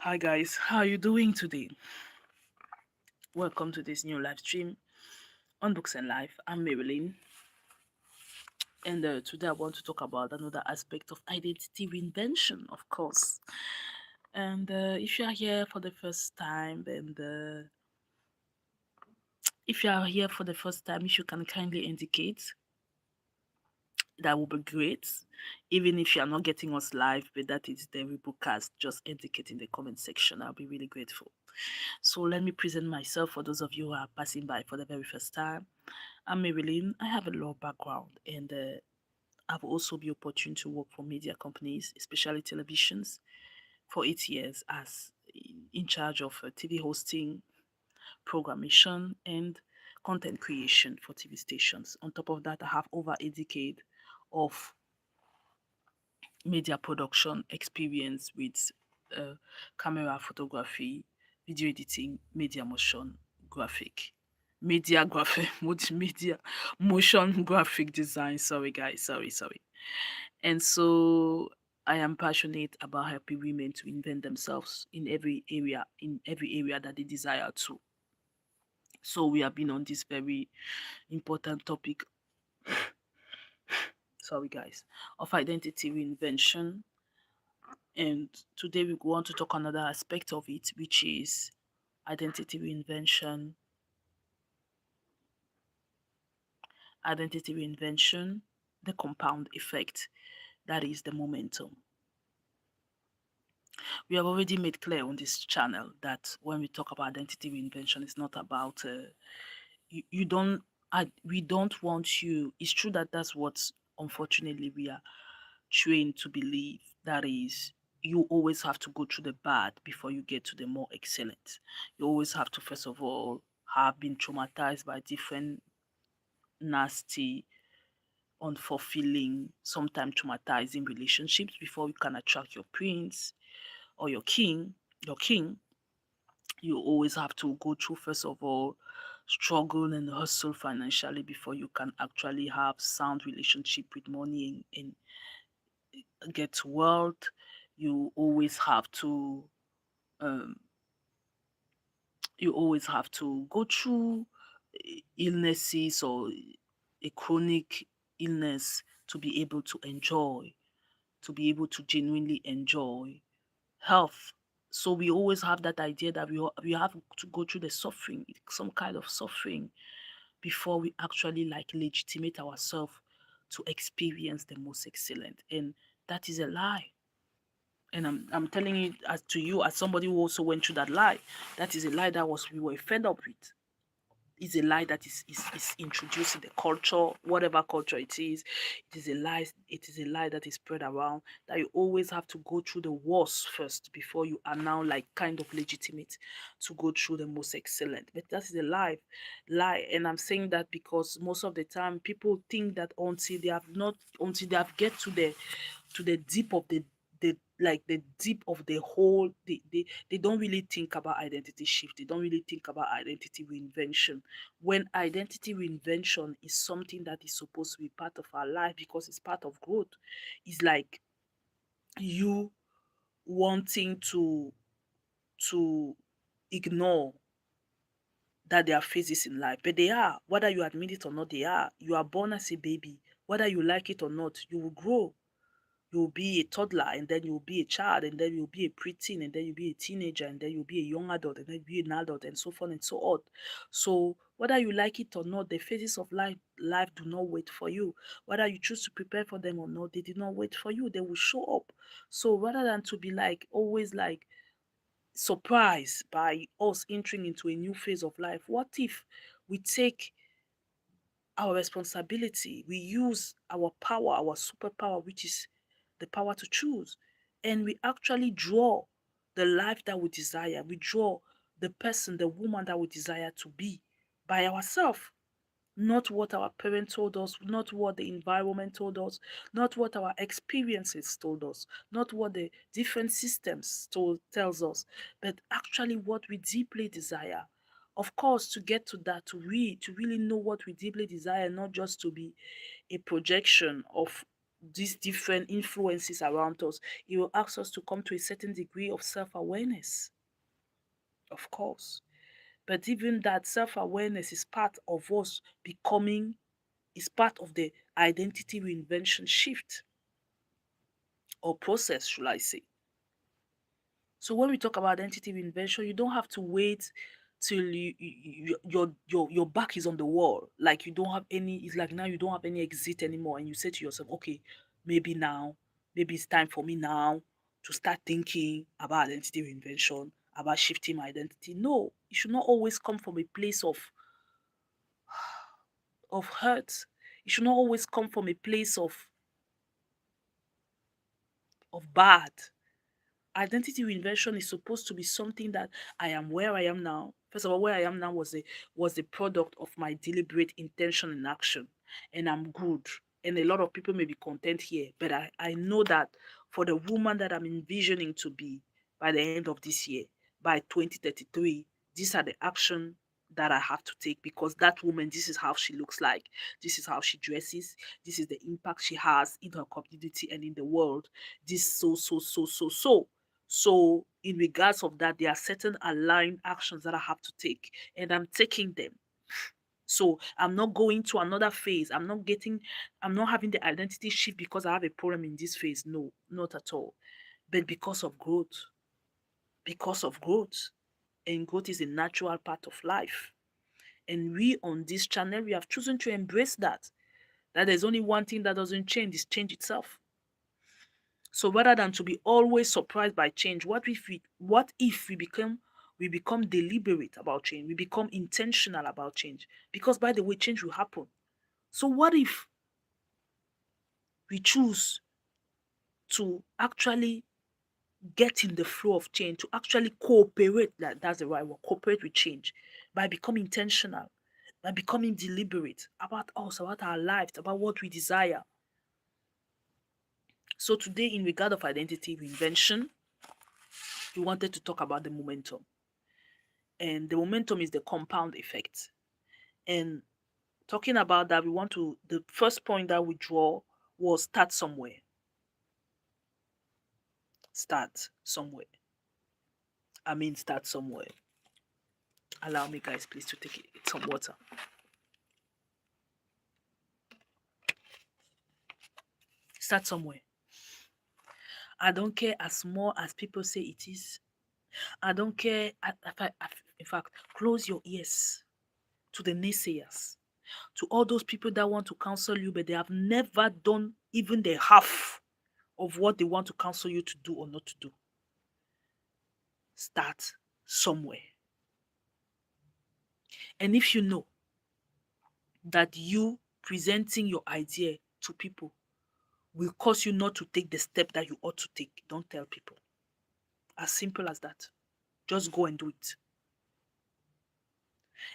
Hi guys, how are you doing today? Welcome to this new live stream on Books and Life. I'm Marilyn, and today I want to talk about another aspect of identity reinvention, of course. And if you are here for the first time, and if you are here for the first time, if you can kindly indicate, that would be great. Even if you are not getting us live, but that is the rebroadcast, just indicate in the comment section. I'll be really grateful. So let me present myself for those of you who are passing by for the very first time. I'm Marilyn. I have a law background and I've also been opportune to work for media companies, especially televisions, for 8 years as in charge of TV hosting, programmation, and content creation for TV stations. On top of that, I have over a decade of media production experience with uh, camera photography, video editing, media motion graphic, media graphic, multimedia motion graphic design. Sorry, guys, sorry. And so I am passionate about helping women to invent themselves in every area that they desire to. So we have been on this very important topic, sorry guys, of identity reinvention. And today we want to talk another aspect of it, which is identity reinvention, identity reinvention, the compound effect, that is the momentum. We have already made clear on this channel that when we talk about identity reinvention, it's not about you don't. We don't want you. It's true that that's what unfortunately we are trained to believe. That is, you always have to go through the bad before you get to the more excellent. You always have to first of all have been traumatized by different nasty, unfulfilling, sometimes traumatizing relationships before you can attract your prince or your king. Your king, you always have to go through first of all struggle and hustle financially before you can actually have sound relationship with money and get wealth. You always have to um, you always have to go through illnesses or a chronic illness to be able to enjoy, to be able to genuinely enjoy health. So we always have that idea that we have to go through the suffering, some kind of suffering, before we actually like legitimate ourselves to experience the most excellent. And that is a lie. And I'm telling it as to you as somebody who also went through that lie. That is a lie that was we were fed up with. It's a lie that is introduced in the culture, whatever culture it is. It is a lie. It is a lie that is spread around that you always have to go through the worst first before you are now like kind of legitimate to go through the most excellent. But that is a lie. And I'm saying that because most of the time people think that until they have get to the deep of the deep of the whole, they don't really think about identity shift. They don't really think about identity reinvention, when identity reinvention is something that is supposed to be part of our life because it's part of growth. It's like you wanting to ignore that there are phases in life, but they are, whether you admit it or not. They are. You are born as a baby, whether you like it or not. You will grow. You'll be a toddler, and then you'll be a child, and then you'll be a preteen, and then you'll be a teenager, and then you'll be a young adult, and then you'll be an adult, and so on and so on. So whether you like it or not, the phases of life do not wait for you. Whether you choose to prepare for them or not, they did not wait for you. They will show up. So rather than to be like always like surprised by us entering into a new phase of life, what if we take our responsibility, we use our power, our superpower, which is the power to choose, and we actually draw the life that we desire. We draw the person, the woman that we desire to be by ourselves. Not what our parents told us, not what the environment told us, not what our experiences told us, not what the different systems tells us, but actually what we deeply desire. Of course, to get to that, to really know what we deeply desire, not just to be a projection of these different influences around us, it will ask us to come to a certain degree of self-awareness, of course. But even that self-awareness is part of us becoming, is part of the identity reinvention shift or process, should I say. So when we talk about identity reinvention, you don't have to wait till your back is on the wall. Like you don't have any, it's like now you don't have any exit anymore. And you say to yourself, okay, maybe now, maybe it's time for me now to start thinking about identity reinvention, about shifting my identity. No, it should not always come from a place of hurt. It should not always come from a place of bad. Identity reinvention is supposed to be something that I am where I am now. First of all, where I am now was a product of my deliberate intention and action, and I'm good. And a lot of people may be content here, but I know that for the woman that I'm envisioning to be by the end of this year, by 2033, these are the action that I have to take, because that woman, this is how she looks like, this is how she dresses, this is the impact she has in her community and in the world. This so, in regards of that, there are certain aligned actions that I have to take, and I'm taking them. So, I'm not going to another phase. I'm not having the identity shift because I have a problem in this phase. No, not at all. But because of growth. Because of growth. And growth is a natural part of life. And we on this channel, we have chosen to embrace that. That there's only one thing that doesn't change, is change itself. So rather than to be always surprised by change, what if we become deliberate about change? We become intentional about change. Because by the way, change will happen. So what if we choose to actually get in the flow of change, to actually cooperate, that's the right word, cooperate with change, by becoming intentional, by becoming deliberate about us, about our lives, about what we desire. So today, in regard of identity reinvention, we wanted to talk about the momentum. And the momentum is the compound effect. And talking about that, the first point that we draw was start somewhere. Start somewhere. Start somewhere. Allow me, guys, please, to take some water. Start somewhere. I don't care as small as people say it is. I don't care. In fact, close your ears to the naysayers, to all those people that want to counsel you, but they have never done even the half of what they want to counsel you to do or not to do. Start somewhere. And if you know that you presenting your idea to people will cause you not to take the step that you ought to take, don't tell people. As simple as that. Just go and do it.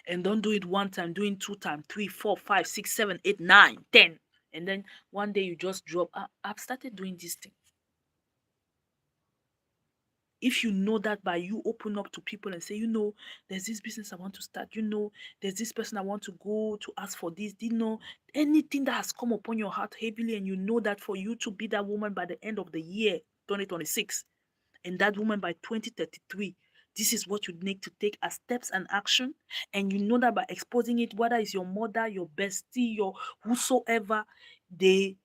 And don't do it one time, do it 2 times, 3, 4, 5, 6, 7, 8, 9, 10. And then one day you just drop, I've started doing this thing. If you know that by you open up to people and say, there's this business I want to start, there's this person I want to go to ask for this, anything that has come upon your heart heavily, and you know that for you to be that woman by the end of the year, 2026, and that woman by 2033, this is what you need to take as steps and action. And you know that by exposing it, whether it's your mother, your bestie, your whosoever, their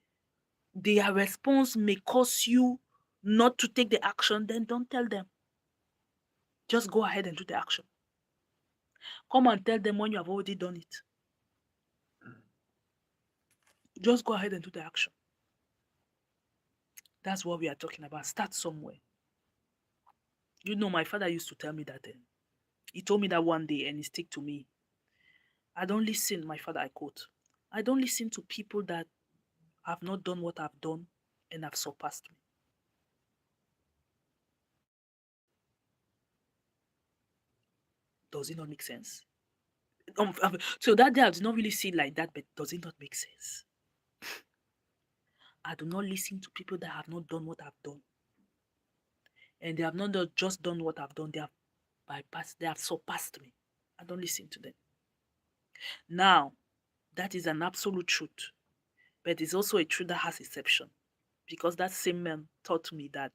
response may cause you not to take the action, then don't tell them. Just go ahead and do the action. Come and tell them when you have already done it. Just go ahead and do the action. That's what we are talking about. Start somewhere. My father used to tell me that. He told me that one day, and it stick to me. I don't listen, my father, I quote, I don't listen to people that have not done what I've done and have surpassed me. Does it not make sense? So that day I did not really see it like that, but does it not make sense? I do not listen to people that have not done what I've done. And they have not just done what I've done, they have bypassed, they have surpassed me. I don't listen to them. Now, that is an absolute truth, but it's also a truth that has exception. because that same man taught me that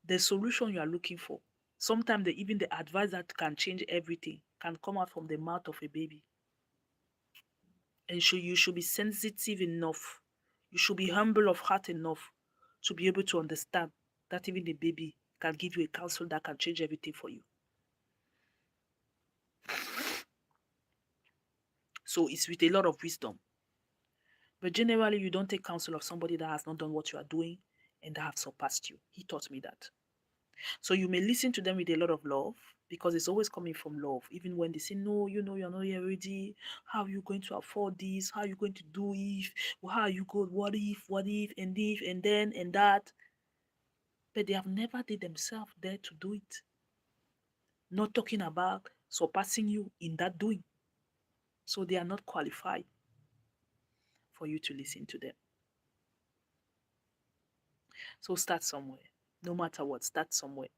the solution you are looking for, sometimes even the advice that can change everything can come out from the mouth of a baby. And so you should be sensitive enough. You should be humble of heart enough to be able to understand that even the baby can give you a counsel that can change everything for you. So it's with a lot of wisdom. But generally, you don't take counsel of somebody that has not done what you are doing and that have surpassed you. He taught me that. So you may listen to them with a lot of love because it's always coming from love. Even when they say, no, you're not here ready. How are you going to afford this? How are you going to do if? How are you going? What if, and then, and that. But they have never did themselves there to do it. Not talking about surpassing you in that doing. So they are not qualified for you to listen to them. So start somewhere. No matter what, start somewhere.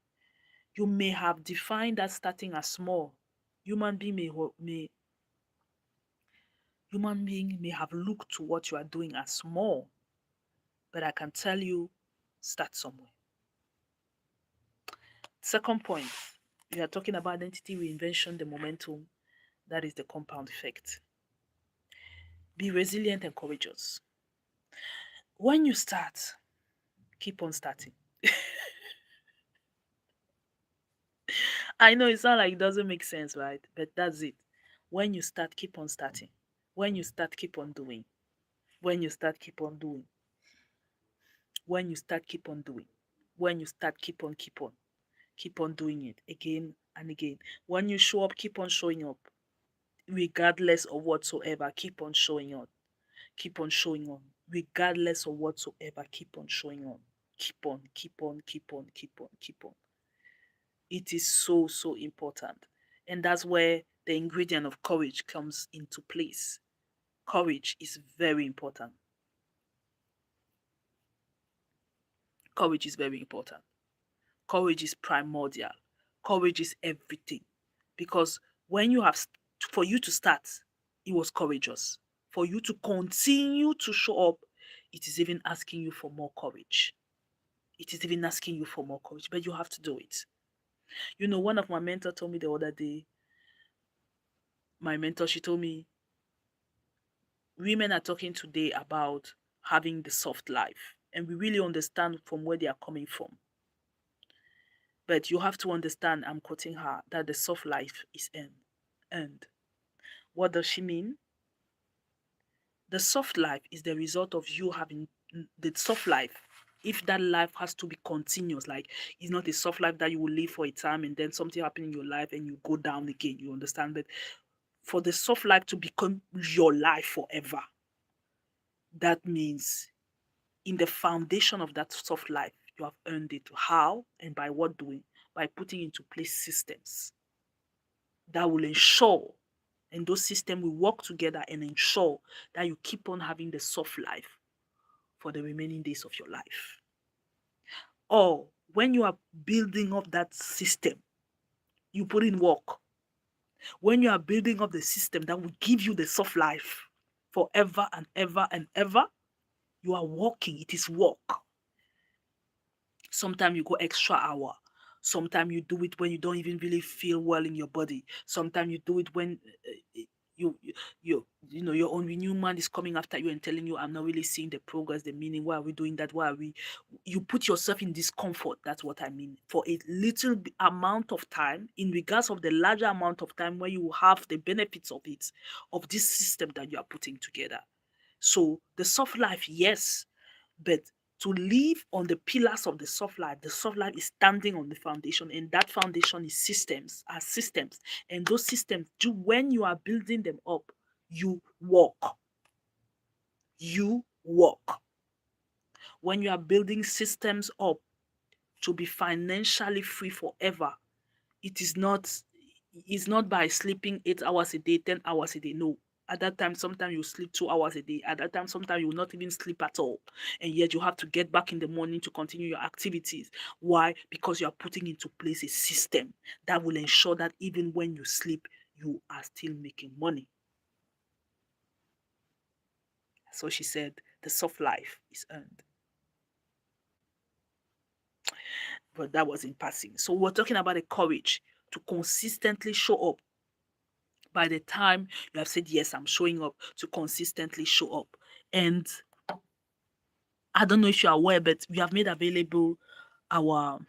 You may have defined that starting as small. Human being may have looked to what you are doing as small, but I can tell you, start somewhere. Second point, we are talking about identity reinvention, the momentum, that is the compound effect. Be resilient and courageous. When you start, keep on starting. I know it sounds like it doesn't make sense, right? But that's it. When you start, keep on starting. When you start, keep on doing. When you start, keep on doing. When you start, keep on doing. When you start, keep on doing it again and again. When you show up, keep on showing up. Regardless of whatsoever, keep on showing up. Keep on showing on. Regardless of whatsoever, keep on showing on. Keep on, keep on, keep on, keep on, keep on. It is so, so important. And that's where the ingredient of courage comes into place. Courage is very important. Courage is very important. Courage is primordial. Courage is everything. Because when you have, for you to start, it was courageous. For you to continue to show up, it is even asking you for more courage. It is even asking you for more courage, but you have to do it. You know, one of my mentors told me the other day, she told me, women are talking today about having the soft life, and we really understand from where they are coming from. But you have to understand, I'm quoting her, that the soft life is earned. What does she mean? The soft life is the result of you having the soft life. If that life has to be continuous, like it's not a soft life that you will live for a time and then something happen in your life and you go down again, you understand? But for the soft life to become your life forever, that means in the foundation of that soft life, you have earned it. How and by what doing? By putting into place systems that will ensure, and those systems will work together and ensure that you keep on having the soft life for the remaining days of your life. Or when you are building up that system, you put in work. When you are building up the system that will give you the soft life forever and ever and ever, you are working. It is work. Sometimes you go extra hour. Sometimes you do it when you don't even really feel well in your body. Sometimes you do it when your own renewed man is coming after you and telling you, I'm not really seeing the progress, the meaning. Why are we doing that? Why are we? You put yourself in discomfort. That's what I mean. For a little amount of time, in regards of the larger amount of time where you have the benefits of it, of this system that you are putting together. So the soft life, yes, but to live on the pillars of the soft life is standing on the foundation, and that foundation is systems, and those systems, when you are building them up, you walk. When you are building systems up to be financially free forever, it's not by sleeping 8 hours a day, 10 hours a day. No. At that time, sometimes you sleep 2 hours a day. At that time, sometimes you will not even sleep at all. And yet you have to get back in the morning to continue your activities. Why? Because you are putting into place a system that will ensure that even when you sleep, you are still making money. So she said, the soft life is earned. but that was in passing. So we're talking about the courage to consistently show up. By the time you have said, yes, I'm showing up, to consistently show up. And I don't know if you're aware, but we have made available our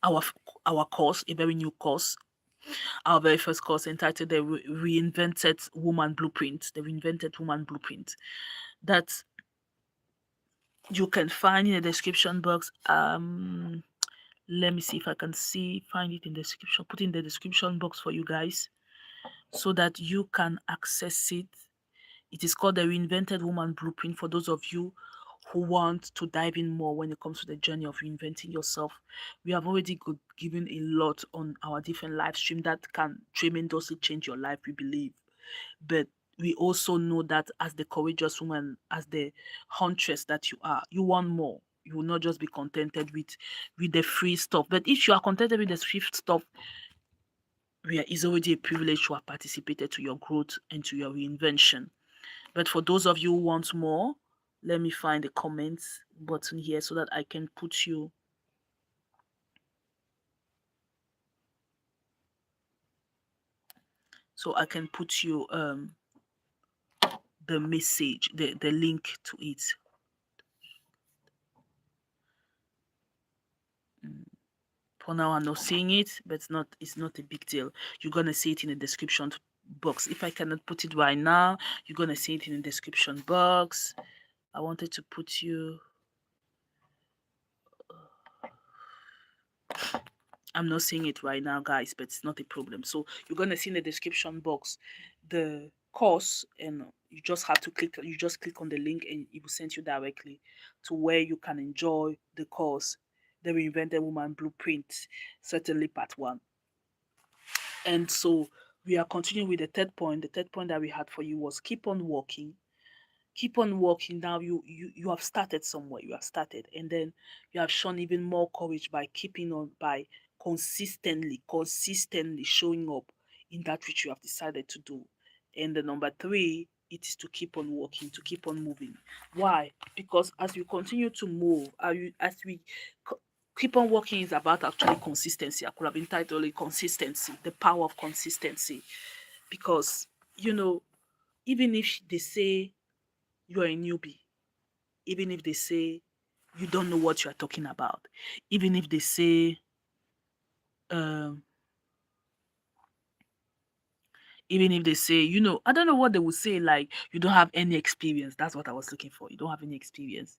our our course, a very new course, our very first course entitled the Reinvented Woman Blueprint, the Reinvented Woman Blueprint, that you can find in the description box. Let me see if I can find it in the description, put in the description box for you guys so that you can access it. It is called the Reinvented Woman Blueprint for those of you who want to dive in more when it comes to the journey of reinventing yourself. We have already given a lot on our different live stream that can tremendously change your life, we believe. But we also know that as the courageous woman, as the huntress that you are, you want more. You will not just be contented with the free stuff. But if you are contented with the free stuff, it's already a privilege to have participated to your growth and to your reinvention. But for those of you who want more, let me find the comments button here so that I can put you. So I can put you the message, the link to it. For now, I'm not seeing it, but it's not a big deal. You're gonna see it in the description box. If I cannot put it right now, you're gonna see it in the description box. I wanted to put you. I'm not seeing it right now, guys, but it's not a problem. So you're gonna see in the description box the course, and you just have to click. You just click on the link, and it will send you directly to where you can enjoy the course, the Reinvented Woman Blueprint, certainly part 1. And so we are continuing with the third point. The third point that we had for you was keep on walking. Keep on walking. Now you have started somewhere. You have started, and then you have shown even more courage by keeping on, by consistently showing up in that which you have decided to do. And the number 3, it is to keep on walking, to keep on moving. Why? Because as we continue to move, as we keep on walking, is about actually consistency. I could have entitled it consistency, the power of consistency. Because, even if they say you're a newbie, even if they say you don't know what you are talking about, even if they say, um, I don't know what they would say, like, you don't have any experience. That's what I was looking for. You don't have any experience.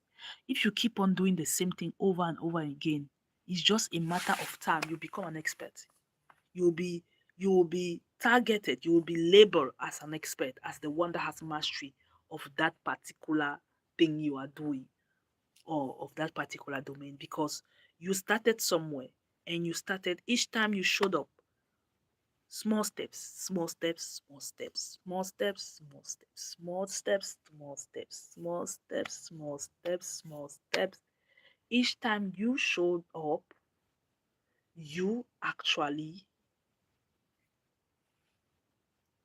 If you keep on doing the same thing over and over again, it's just a matter of time. You become an expert. You'll be you will be targeted, you will be labeled as an expert, as the one that has mastery of that particular thing you are doing, or of that particular domain, because you started somewhere, and you started each time you showed up. Small steps, small steps, small steps, small steps, small steps, small steps, small steps, small steps, small steps, small steps. Each time you showed up, you actually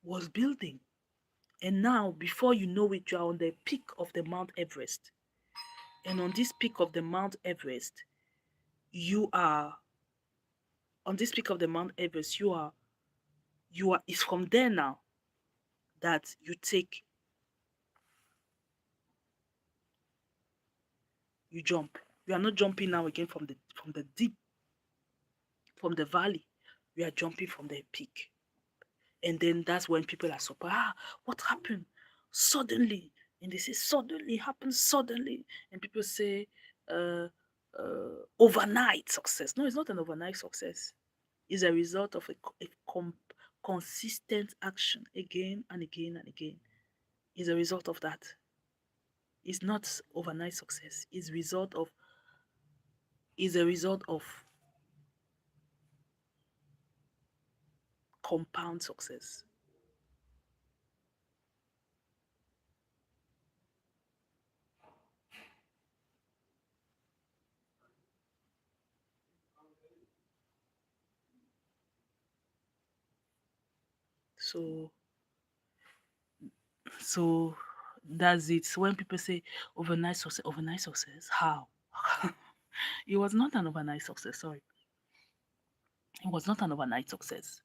was building. And now, before you know it, you are on the peak of the Mount Everest. And on this peak of the Mount Everest, you are on this peak of the Mount Everest, it's from there now that you jump. You are not jumping now again from the deep, from the valley. We are jumping from the peak. And then that's when people are surprised. What happened? Suddenly. And they say, suddenly, happened suddenly. And people say, uh, overnight success. No, it's not an overnight success. It's a result of consistent action again and again and again. It's a result of that. It's not overnight success. It's a result of compound success. So so that's it. So when people say overnight success, how? It was not an overnight success. Sorry, it was not an overnight success.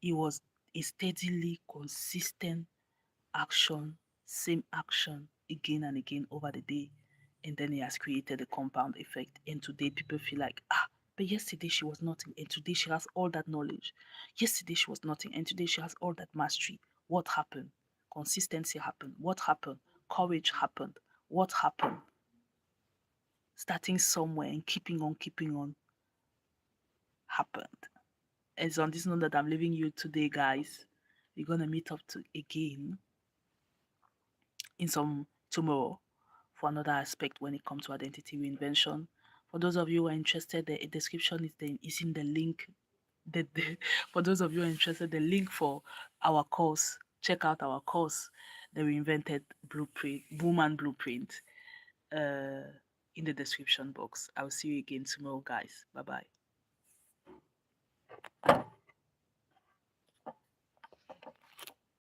It was a steadily consistent action, same action again and again over the day. And then it has created a compound effect. And today people feel like, but yesterday she was nothing. And today she has all that knowledge. Yesterday she was nothing. And today she has all that mastery. What happened? Consistency happened. What happened? Courage happened. What happened? Starting somewhere and keeping on happened. And it's on this note that I'm leaving you today, guys. We're gonna meet up to again in some tomorrow for another aspect when it comes to identity reinvention. For those of you who are interested, the description is in the link. For those of you who are interested, the link for our course, check out our course, the Reinvented Blueprint, Woman Blueprint, in the description box. I'll see you again tomorrow, guys. Bye bye.